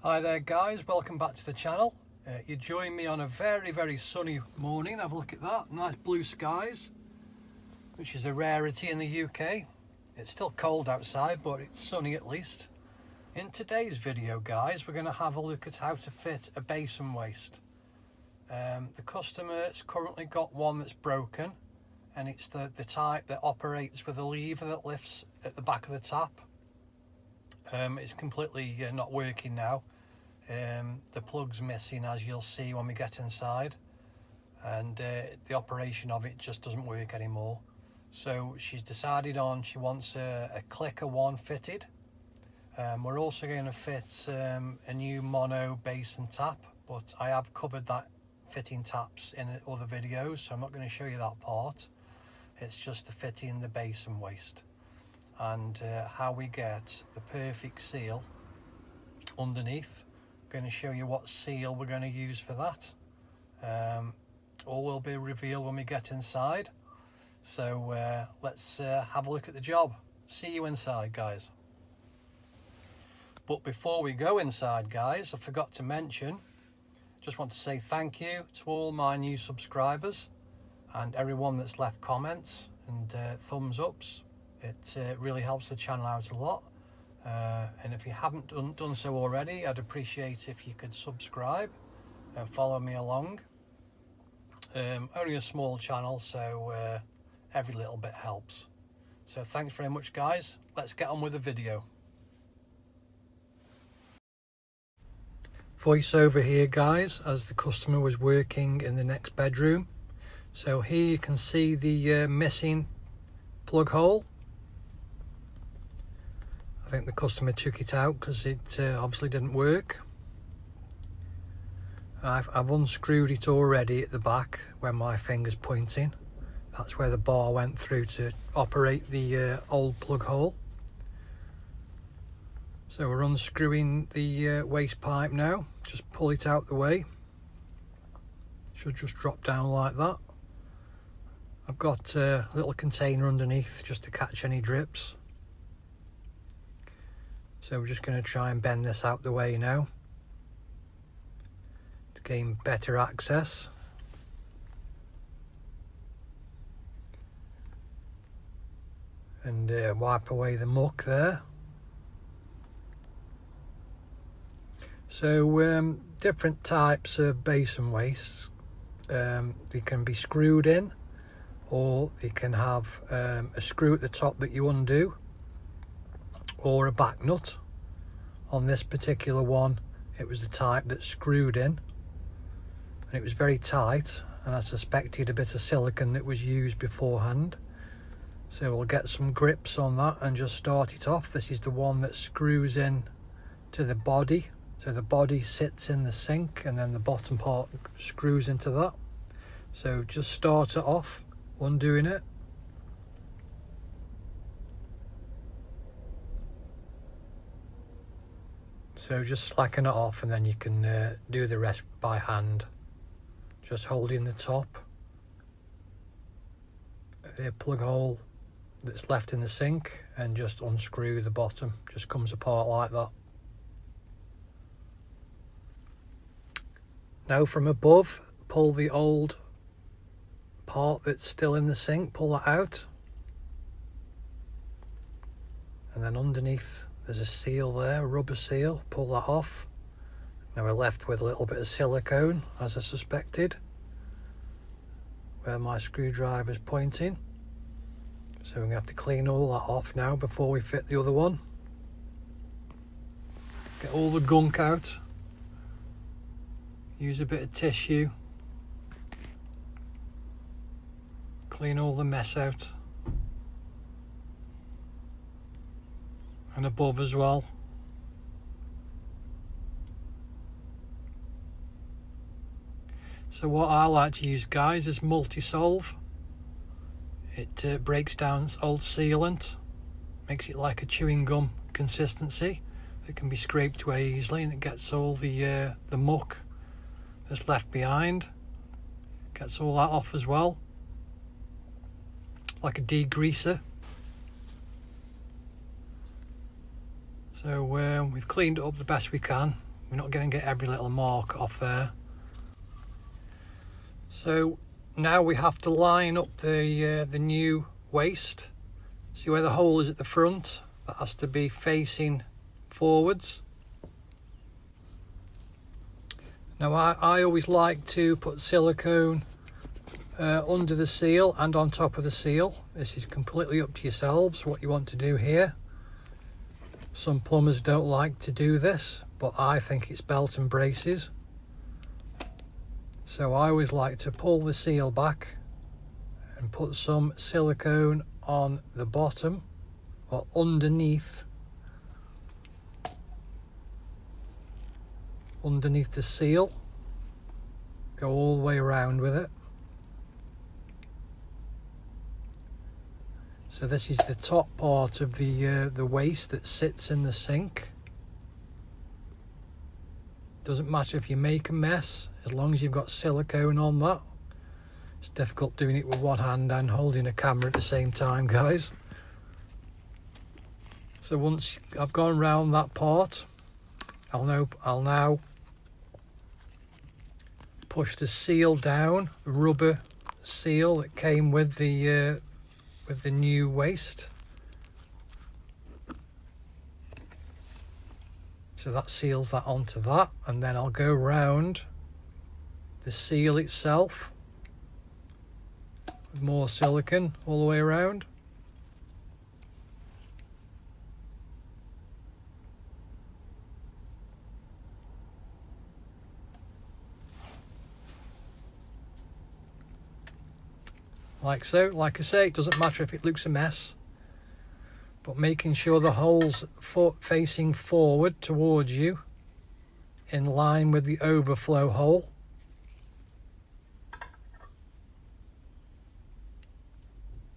Hi there guys, welcome back to the channel. You join me on a very sunny morning. Have a look at that, nice blue skies, which is a rarity in the UK. It's still cold outside, but it's sunny at least. In today's video guys, we're going to have a look at how to fit a basin waste. The customer has currently got one that's broken, and it's the type that operates with a lever that lifts at the back of the tap. It's completely not working now. The plug's missing, as you'll see when we get inside, and the operation of it just doesn't work anymore. So she's decided on she wants a clicker one fitted. We're also going to fit a new mono basin tap, but I have covered that fitting taps in other videos, so I'm not going to show you that part. It's just the fitting the basin waste and how we get the perfect seal underneath. I'm going to show you what seal we're going to use for that. All will be revealed when we get inside. So let's have a look at the job. See you inside guys. But before we go inside guys, I forgot to mention, just want to say thank you to all my new subscribers and everyone that's left comments and thumbs ups. It really helps the channel out a lot. And if you haven't done so already, I'd appreciate if you could subscribe and follow me along. Only a small channel, so every little bit helps. So thanks very much guys. Let's get on with the video. Voice over here guys, as the customer was working in the next bedroom. So here you can see the missing plug hole. I think the customer took it out because it obviously didn't work. I've unscrewed it already at the back where my finger's pointing. That's where the bar went through to operate the old plug hole. So we're unscrewing the waste pipe now. Just pull it out the way. Should just drop down like that. I've got a little container underneath just to catch any drips. So we're just going to try and bend this out the way now to gain better access. And wipe away the muck there. So different types of basin wastes. They can be screwed in, or they can have a screw at the top that you undo, or a back nut. On this particular one, it was the type that screwed in, and it was very tight, and I suspected a bit of silicone that was used beforehand. So we'll get some grips on that and just start it off. This is the one that screws in to the body. So the body sits in the sink and then the bottom part screws into that. So just start it off, undoing it. So just slacken it off and then you can do the rest by hand. Just holding the top, the plug hole that's left in the sink, and just unscrew the bottom. Just comes apart like that. Now from above, pull the old part that's still in the sink, pull that out. And then underneath there's a seal there, a rubber seal, pull that off. Now we're left with a little bit of silicone, as I suspected, where my screwdriver's pointing. So we're going to have to clean all that off now before we fit the other one. Get all the gunk out. Use a bit of tissue. Clean all the mess out. And above as well. So what I like to use guys is multi-solve. It breaks down old sealant, makes it like a chewing gum consistency that can be scraped away easily, and it gets all the muck that's left behind, gets all that off as well, like a degreaser. So we've cleaned it up the best we can We're not going to get every little mark off there. So now we have to line up the new waste. See where the hole is at the front? That has to be facing forwards. Now I always like to put silicone under the seal and on top of the seal. This is completely up to yourselves what you want to do here. Some plumbers don't like to do this, but I think it's belt and braces. So I always like to pull the seal back and put some silicone on the bottom or underneath the seal. Go all the way around with it. So this is the top part of the waste that sits in the sink. Doesn't matter if you make a mess, as long as you've got silicone on that. It's difficult doing it with one hand and holding a camera at the same time, guys. So once I've gone round that part, I'll now push the seal down, the rubber seal that came with the new waste. So that seals that onto that, and then I'll go round the seal itself with more silicone all the way around. Like so. Like I say, it doesn't matter if it looks a mess, but making sure the hole's facing forward towards you in line with the overflow hole.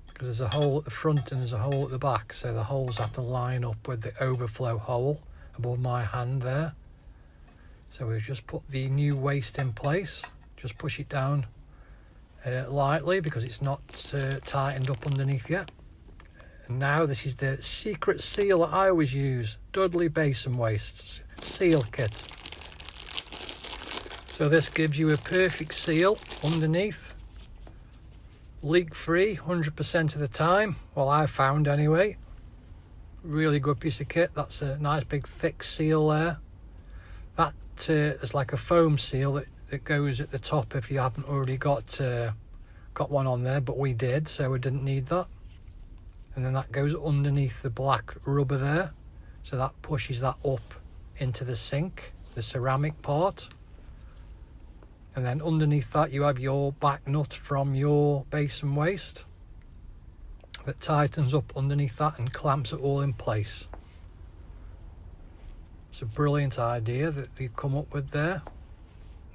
Because there's a hole at the front and there's a hole at the back, so the holes have to line up with the overflow hole above my hand there. So we've just put the new waste in place. Just push it down lightly because it's not tightened up underneath yet. And now this is the secret seal that I always use, Dudley Basin Waste seal kit. So this gives you a perfect seal underneath, leak free 100% of the time, well I've found anyway. Really good piece of kit. That's a nice big thick seal there. That is like a foam seal that goes at the top if you haven't already got one on there, but we did, so we didn't need that. And then that goes underneath the black rubber there, so that pushes that up into the sink, the ceramic part. And then underneath that you have your back nut from your basin waste that tightens up underneath that and clamps it all in place. It's a brilliant idea that they've come up with there.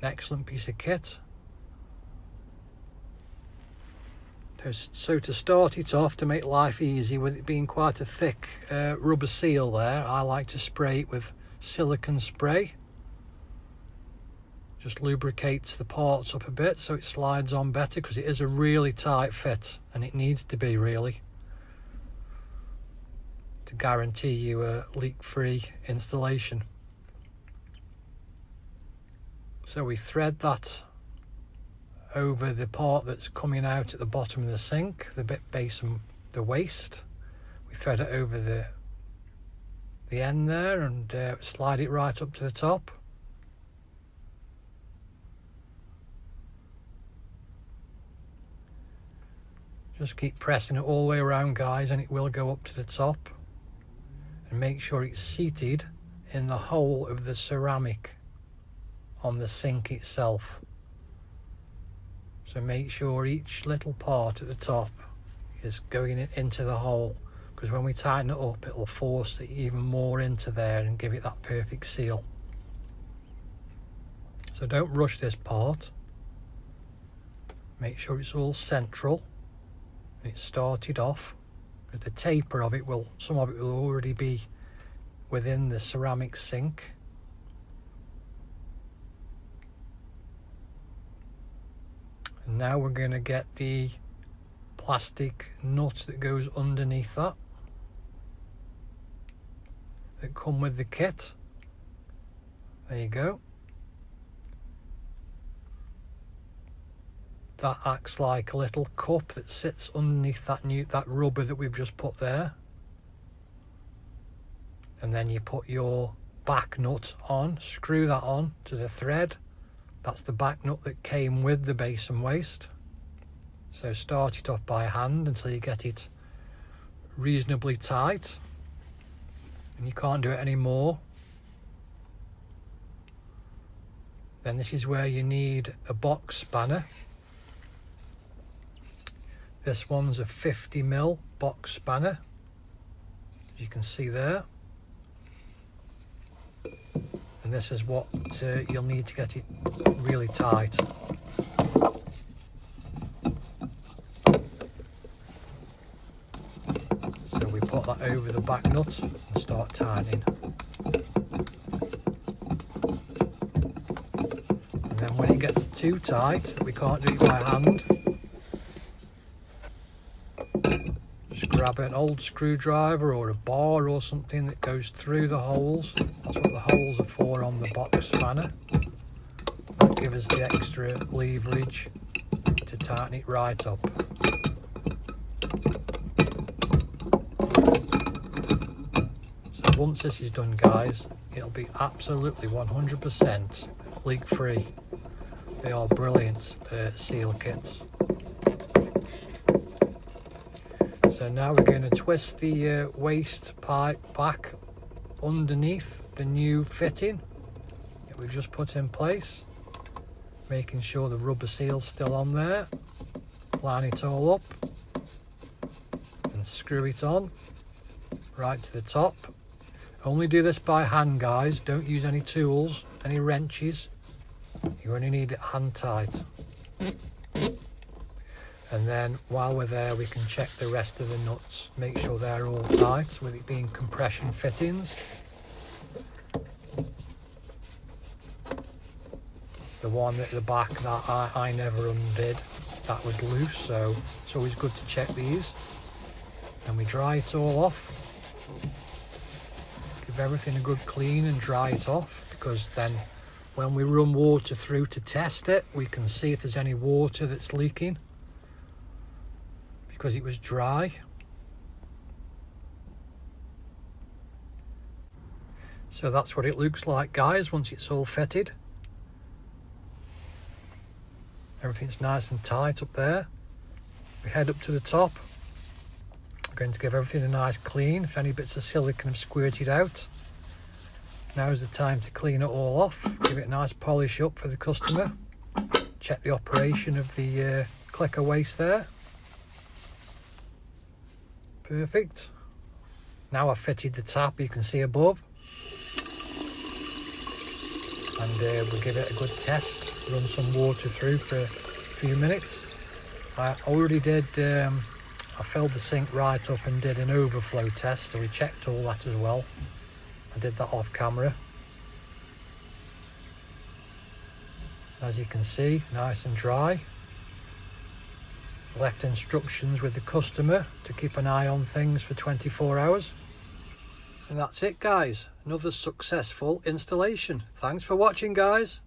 An excellent piece of kit. So to start it off, to make life easy, with it being quite a thick rubber seal there, I like to spray it with silicone spray. Just lubricates the parts up a bit so it slides on better, because it is a really tight fit and it needs to be, really, to guarantee you a leak-free installation. So we thread that over the part that's coming out at the bottom of the sink, the bit basin, the waste. We thread it over the end there and slide it right up to the top. Just keep pressing it all the way around, guys, and it will go up to the top. And make sure it's seated in the hole of the ceramic on the sink itself. So make sure each little part at the top is going into the hole, because when we tighten it up, it'll force it even more into there and give it that perfect seal. So don't rush this part. Make sure it's all central and it's started off, because the taper of it some of it will already be within the ceramic sink. And now we're going to get the plastic nut that goes underneath that come with the kit. There you go. That acts like a little cup that sits underneath that rubber that we've just put there. And then you put your back nut on, screw that on to the thread. That's the back nut that came with the basin waste. So start it off by hand until you get it reasonably tight. And you can't do it anymore. Then this is where you need a box spanner. This one's a 50mm box spanner, as you can see there. And this is what you'll need to get it really tight. So we put that over the back nut and start tightening. And then when it gets too tight that we can't do it by hand, just grab an old screwdriver or a bar or something that goes through the holes. That's what the holes are for on the box spanner. That gives us the extra leverage to tighten it right up. So once this is done, guys, it'll be absolutely 100% leak free. They are brilliant seal kits. So now we're going to twist the waste pipe back underneath the new fitting that we've just put in place, making sure the rubber seal's still on there. Line it all up and screw it on right to the top. Only do this by hand, guys. Don't use any tools, any wrenches. You only need it hand tight. And then while we're there, we can check the rest of the nuts, make sure they're all tight, with it being compression fittings. The one at the back that I never undid, that was loose, so it's always good to check these. And we dry it all off. Give everything a good clean and dry it off, because then when we run water through to test it, we can see if there's any water that's leaking, because it was dry. So that's what it looks like, guys, once it's all fitted. Everything's nice and tight up there. We head up to the top. I'm going to give everything a nice clean. If any bits of silicone have squirted out, now's the time to clean it all off. Give it a nice polish up for the customer. Check the operation of the clicker waste there. Perfect. Now I've fitted the tap, you can see above. And we'll give it a good test. Run some water through for a few minutes. I already did, I filled the sink right up and did an overflow test, so we checked all that as well. I did that off camera. As you can see, nice and dry. Left instructions with the customer to keep an eye on things for 24 hours. And that's it, guys. Another successful installation. Thanks for watching, guys.